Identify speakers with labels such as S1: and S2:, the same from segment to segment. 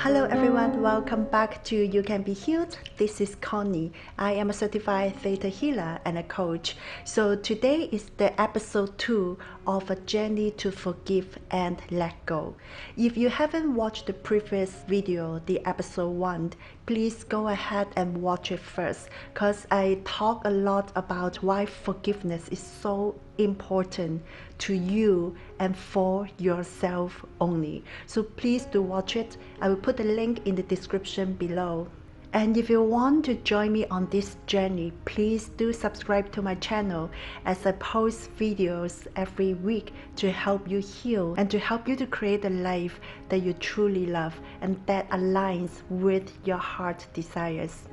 S1: Hello everyone, welcome back to You Can Be Healed. This is Connie. I am a certified theta healer and a coach. So today is the episode 2 of a journey to forgive and let go. If you haven't watched the previous video, the episode 1, please go ahead and watch it first, because I talk a lot about why forgiveness is so important to you and for yourself only. So please do watch it. I will put the link in the description below. And if you want to join me on this journey, please do subscribe to my channel, as I post videos every week to help you heal and to help you to create a life that you truly love and that aligns with your heart desires.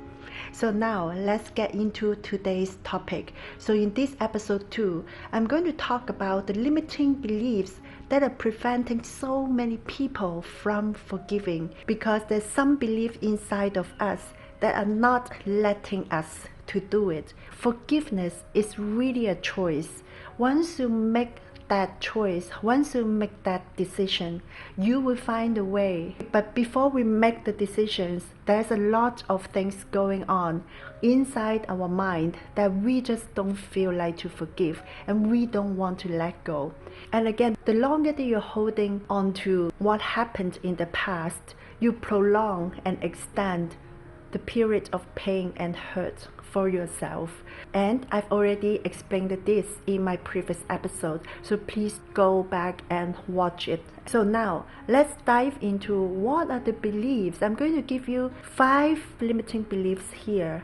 S1: So now let's get into today's topic. So in this episode 2, I'm going to talk about the limiting beliefs that are preventing so many people from forgiving, because there's some belief inside of us that are not letting us to do it. Forgiveness is really a choice. Once you make that choice, once you make that decision, you will find a way. But before we make the decisions, there's a lot of things going on inside our mind that we just don't feel like to forgive and we don't want to let go. And again, the longer that you're holding on to what happened in the past, you prolong and extend the period of pain and hurt for yourself. And I've already explained this in my previous episode, so please go back and watch it. So now let's dive into what are the beliefs. I'm going to give you 5 limiting beliefs here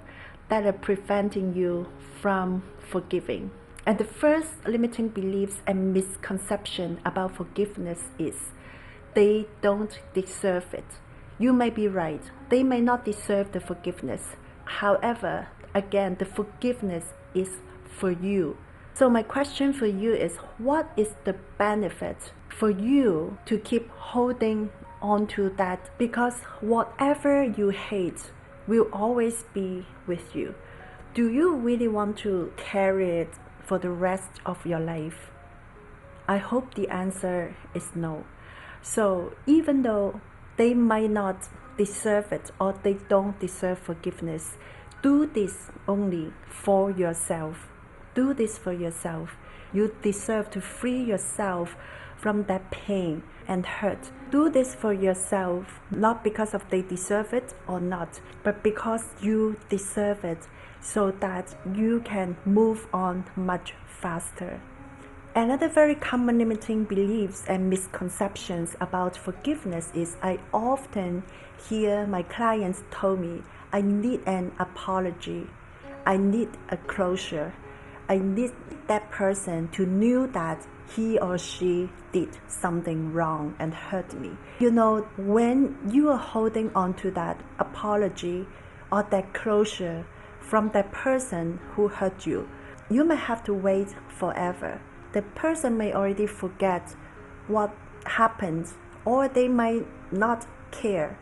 S1: that are preventing you from forgiving. And the first limiting beliefs and misconception about forgiveness is they don't deserve it. You may be right. They may not deserve the forgiveness. However, again, the forgiveness is for you. So my question for you is, what is the benefit for you to keep holding on to that? Because whatever you hate will always be with you. Do you really want to carry it for the rest of your life? I hope the answer is no. So even though they might not deserve it or they don't deserve forgiveness, do this only for yourself. Do this for yourself. You deserve to free yourself from that pain and hurt. Do this for yourself, not because of they deserve it or not, but because you deserve it, so that you can move on much faster. Another very common limiting beliefs and misconceptions about forgiveness is I often hear my clients tell me, I need an apology, I need a closure, I need that person to know that he or she did something wrong and hurt me. You know, when you are holding on to that apology or that closure from that person who hurt you, you may have to wait forever. The person may already forget what happened, or they might not care,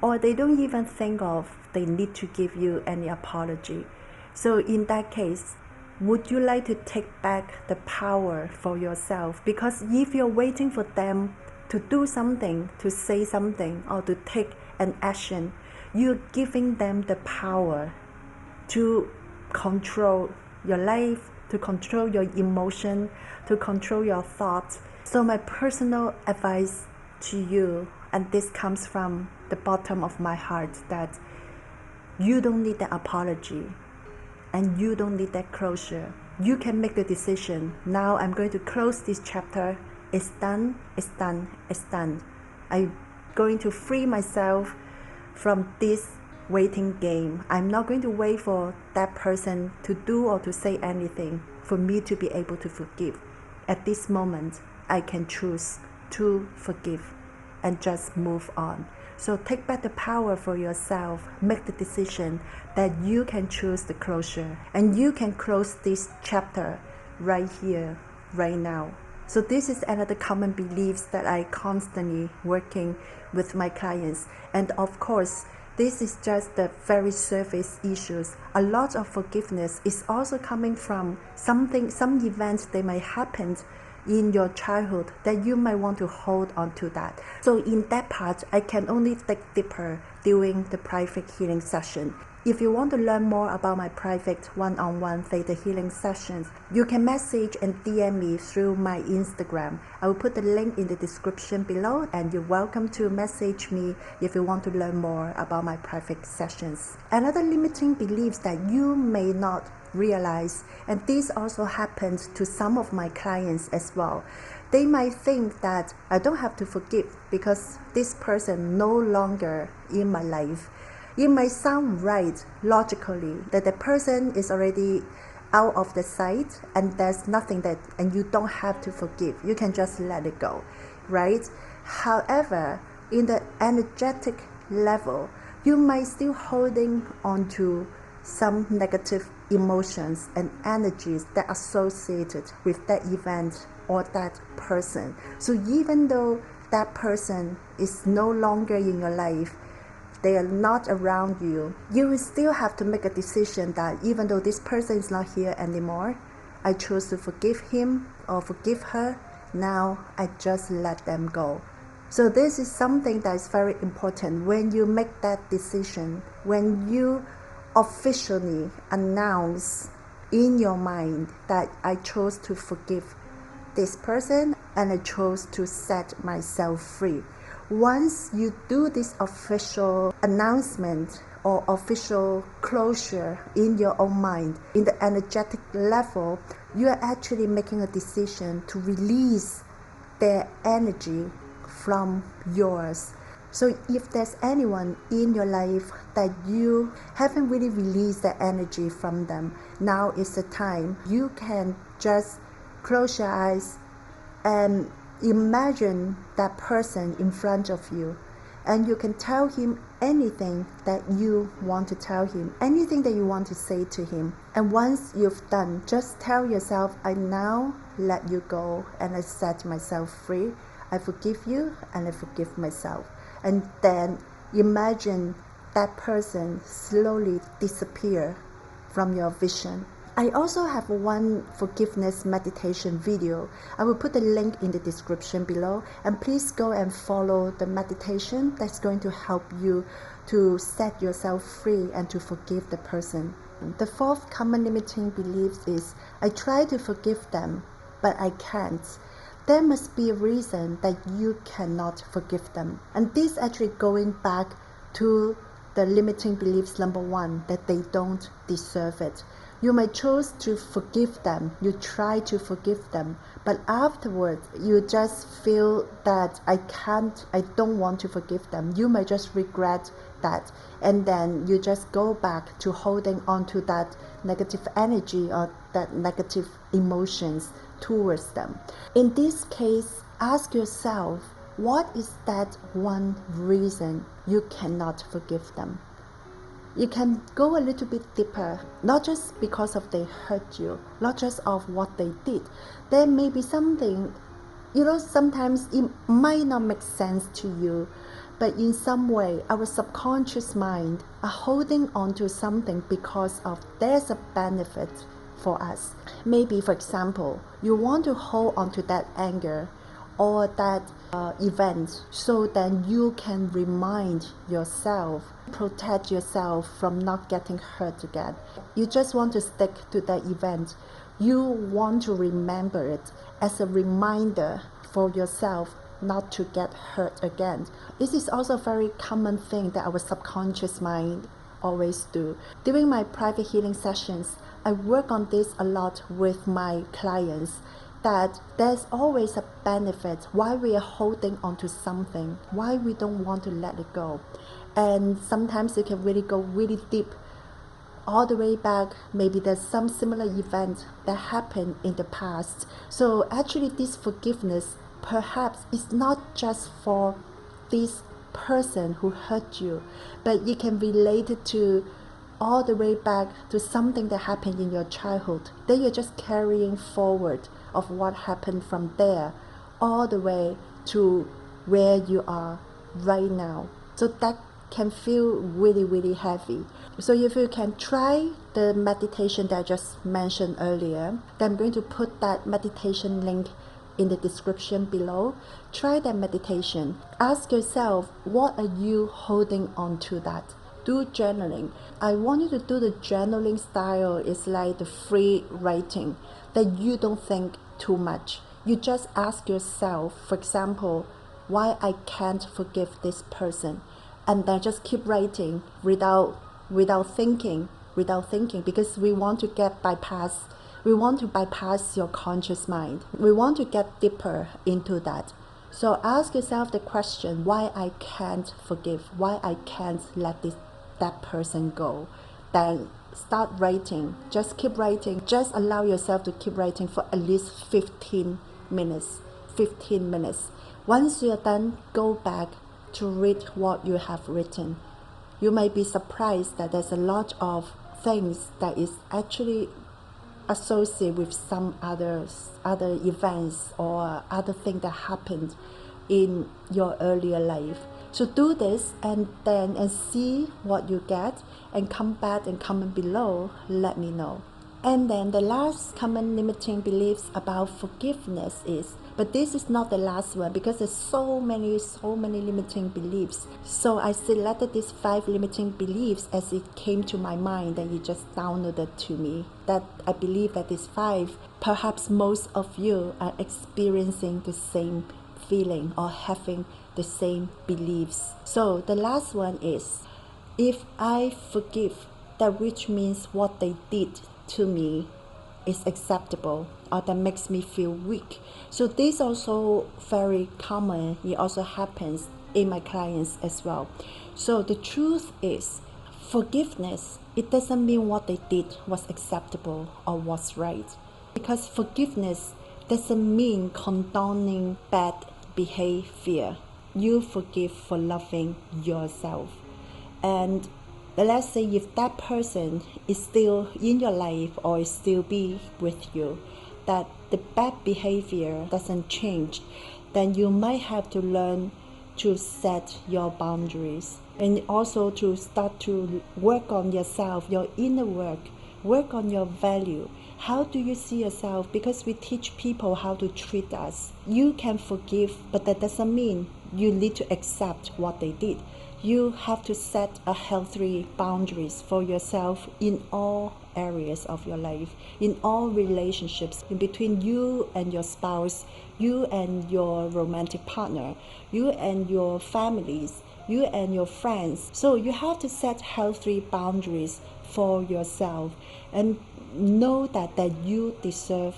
S1: or they don't even think of they need to give you any apology. So in that case, would you like to take back the power for yourself? Because if you're waiting for them to do something, to say something, or to take an action, you're giving them the power to control your life, to control your emotion, to control your thoughts. So my personal advice to you, and this comes from the bottom of my heart, that you don't need the apology and you don't need that closure. You can make the decision. Now I'm going to close this chapter. It's done, it's done, it's done. I'm going to free myself from this waiting game. I'm not going to wait for that person to do or to say anything for me to be able to forgive. At this moment, I can choose to forgive and just move on. So take back the power for yourself. Make the decision that you can choose the closure and you can close this chapter right here, right now. So this is another common beliefs that I constantly working with my clients. And of course, this is just the very surface issues. A lot of forgiveness is also coming from some events that may happen in your childhood that you might want to hold on to that. So in that part, I can only dig deeper during the private healing session. If you want to learn more about my private one-on-one theta healing sessions, you can message and DM me through my Instagram. I will put the link in the description below, and you're welcome to message me if you want to learn more about my private sessions. Another limiting beliefs that you may not realize, and this also happens to some of my clients as well. They might think that I don't have to forgive because this person no longer in my life. It might sound right logically that the person is already out of the sight and there's nothing and you don't have to forgive. You can just let it go, right? However, in the energetic level, you might still holding on to some negative emotions and energies that are associated with that event or that person. So even though that person is no longer in your life, they are not around you, you will still have to make a decision that even though this person is not here anymore, I choose to forgive him or forgive her. Now I just let them go. So this is something that is very important when you make that decision, when you officially announce in your mind that I chose to forgive this person and I chose to set myself free. Once you do this official announcement or official closure in your own mind, in the energetic level, you are actually making a decision to release their energy from yours. So if there's anyone in your life that you haven't really released the energy from them, now is the time. You can just close your eyes and imagine that person in front of you, and you can tell him anything that you want to tell him, anything that you want to say to him. And once you've done, just tell yourself, I now let you go and I set myself free. I forgive you and I forgive myself. And then imagine that person slowly disappear from your vision. I also have one forgiveness meditation video. I will put the link in the description below, and please go and follow the meditation that's going to help you to set yourself free and to forgive the person. The fourth common limiting belief is I try to forgive them, but I can't. There must be a reason that you cannot forgive them. And this actually going back to the limiting beliefs number one, that they don't deserve it. You might choose to forgive them, you try to forgive them, but afterwards you just feel that I don't want to forgive them. You might just regret that, and then you just go back to holding on to that negative energy or that negative emotions towards them. In this case, ask yourself, what is that one reason you cannot forgive them? You can go a little bit deeper, not just because of they hurt you, not just of what they did. There may be something, sometimes it might not make sense to you, but in some way, our subconscious mind are holding on to something because of there's a benefit for us. Maybe, for example, you want to hold on to that anger or that event so then you can remind yourself, protect yourself from not getting hurt again. You just want to stick to that event. You want to remember it as a reminder for yourself not to get hurt again. This is also a very common thing that our subconscious mind always do. During my private healing sessions, I work on this a lot with my clients, that there's always a benefit why we are holding on to something, why we don't want to let it go. And sometimes you can really go really deep, all the way back. Maybe there's some similar event that happened in the past. So actually this forgiveness perhaps is not just for this person who hurt you, but you can relate it to all the way back to something that happened in your childhood. Then you're just carrying forward of what happened from there all the way to where you are right now. So that can feel really, really heavy. So if you can try the meditation that I just mentioned earlier, then I'm going to put that meditation link in the description below. Try that meditation. Ask yourself, what are you holding on to that? Do journaling. I want you to do the journaling style. It's like the free writing, that you don't think too much. You just ask yourself, for example, why I can't forgive this person, and then just keep writing without thinking, because we want to bypass your conscious mind. We want to get deeper into that. So ask yourself the question, why I can't forgive, why I can't let that person go. Then start writing. Just keep writing. Just allow yourself to keep writing for at least 15 minutes. Once you're done, go back to read what you have written. You may be surprised that there's a lot of things that is actually associated with some other events or other thing that happened in your earlier life. So do this and see what you get, and come back and comment below, let me know. And then the last common limiting beliefs about forgiveness is, but this is not the last one, because there's so many limiting beliefs. So I selected these 5 limiting beliefs as it came to my mind, that you just downloaded to me. That I believe that these 5, perhaps most of you are experiencing the same feeling or having the same beliefs. So the last one is, if I forgive, that which means what they did to me is acceptable, or that makes me feel weak. So this also very common. It also happens in my clients as well. So the truth is, forgiveness, it doesn't mean what they did was acceptable or was right, because forgiveness doesn't mean condoning bad behavior. You forgive for loving yourself. And let's say if that person is still in your life or is still be with you, that the bad behavior doesn't change, then you might have to learn to set your boundaries, and also to start to work on yourself, your inner work on your value. How do you see yourself? Because we teach people how to treat us. You can forgive, but that doesn't mean you need to accept what they did. You have to set a healthy boundaries for yourself in all areas of your life, in all relationships, in between you and your spouse, you and your romantic partner, you and your families, you and your friends. So you have to set healthy boundaries for yourself, and know that you deserve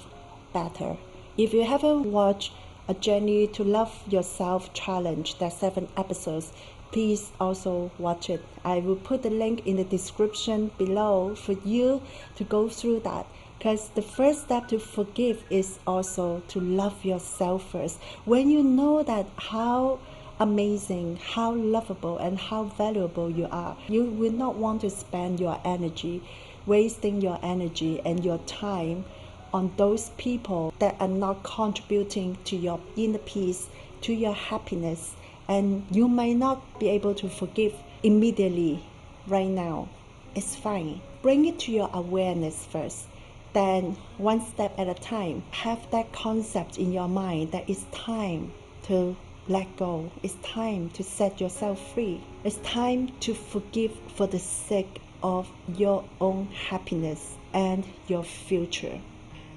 S1: better. If you haven't watched A Journey to Love Yourself Challenge, there are 7 episodes, please also watch it. I will put the link in the description below for you to go through that, because the first step to forgive is also to love yourself first. When you know that how amazing, how lovable, and how valuable you are, you will not want to spend your energy, wasting your energy and your time on those people that are not contributing to your inner peace, to your happiness. And you may not be able to forgive immediately right now. It's fine. Bring it to your awareness first. Then one step at a time, have that concept in your mind that it's time to let go. It's time to set yourself free. It's time to forgive for the sake of your own happiness and your future.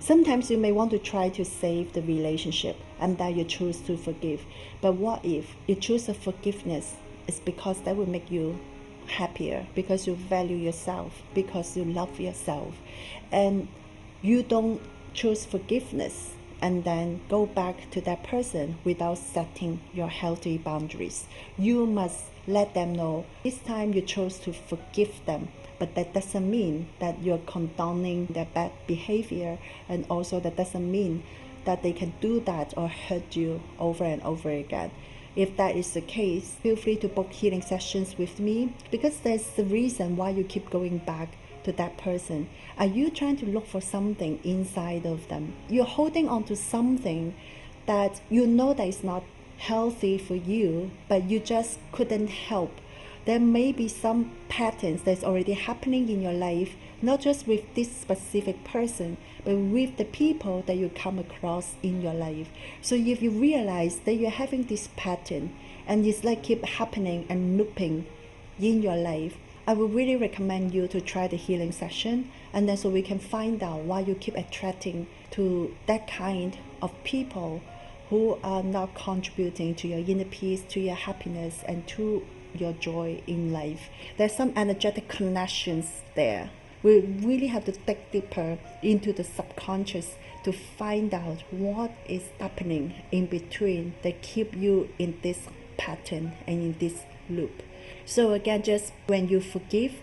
S1: Sometimes you may want to try to save the relationship and that you choose to forgive. But what if you choose a forgiveness? It's because that will make you happier, because you value yourself, because you love yourself. And you don't choose forgiveness and then go back to that person without setting your healthy boundaries. You must let them know this time you chose to forgive them, but that doesn't mean that you're condoning their bad behavior, and also that doesn't mean that they can do that or hurt you over and over again. If that is the case, feel free to book healing sessions with me, because there's the reason why you keep going back to that person. Are you trying to look for something inside of them? You're holding on to something that you know that is not healthy for you, but you just couldn't help there may be some patterns that's already happening in your life, not just with this specific person, but with the people that you come across in your life. So if you realize that you're having this pattern and it's like keep happening and looping in your life, I would really recommend you to try the healing session, and then so we can find out why you keep attracting to that kind of people who are not contributing to your inner peace, to your happiness, and to your joy in life. There's some energetic connections there. We really have to dig deeper into the subconscious to find out what is happening in between that keep you in this pattern and in this loop. So again, just when you forgive,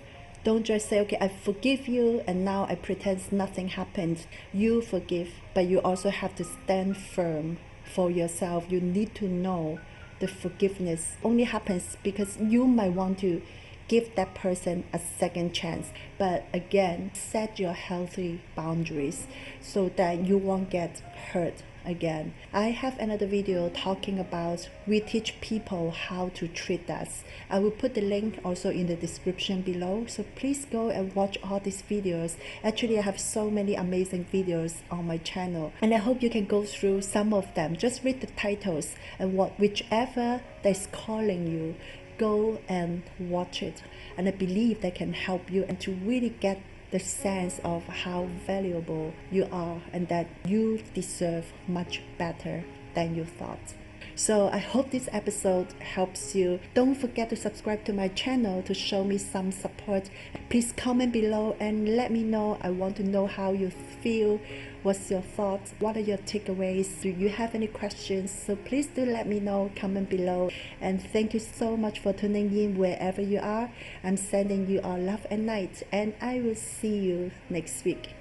S1: don't just say, okay, I forgive you and now I pretend nothing happened. You forgive, but you also have to stand firm for yourself. You need to know the forgiveness only happens because you might want to give that person a second chance. But again, set your healthy boundaries so that you won't get hurt again. I have another video talking about we teach people how to treat us. I will put the link also in the description below, so please go and watch all these videos. Actually, I have so many amazing videos on my channel, and I hope you can go through some of them. Just read the titles and whichever that's calling you, go and watch it, and I believe that can help you and to really get the sense of how valuable you are and that you deserve much better than you thought. So I hope this episode helps you. Don't forget to subscribe to my channel to show me some support. Please comment below and let me know. I want to know how you feel. What's your thoughts? What are your takeaways? Do you have any questions? So please do let me know. Comment below. And thank you so much for tuning in wherever you are. I'm sending you all love and light, and I will see you next week.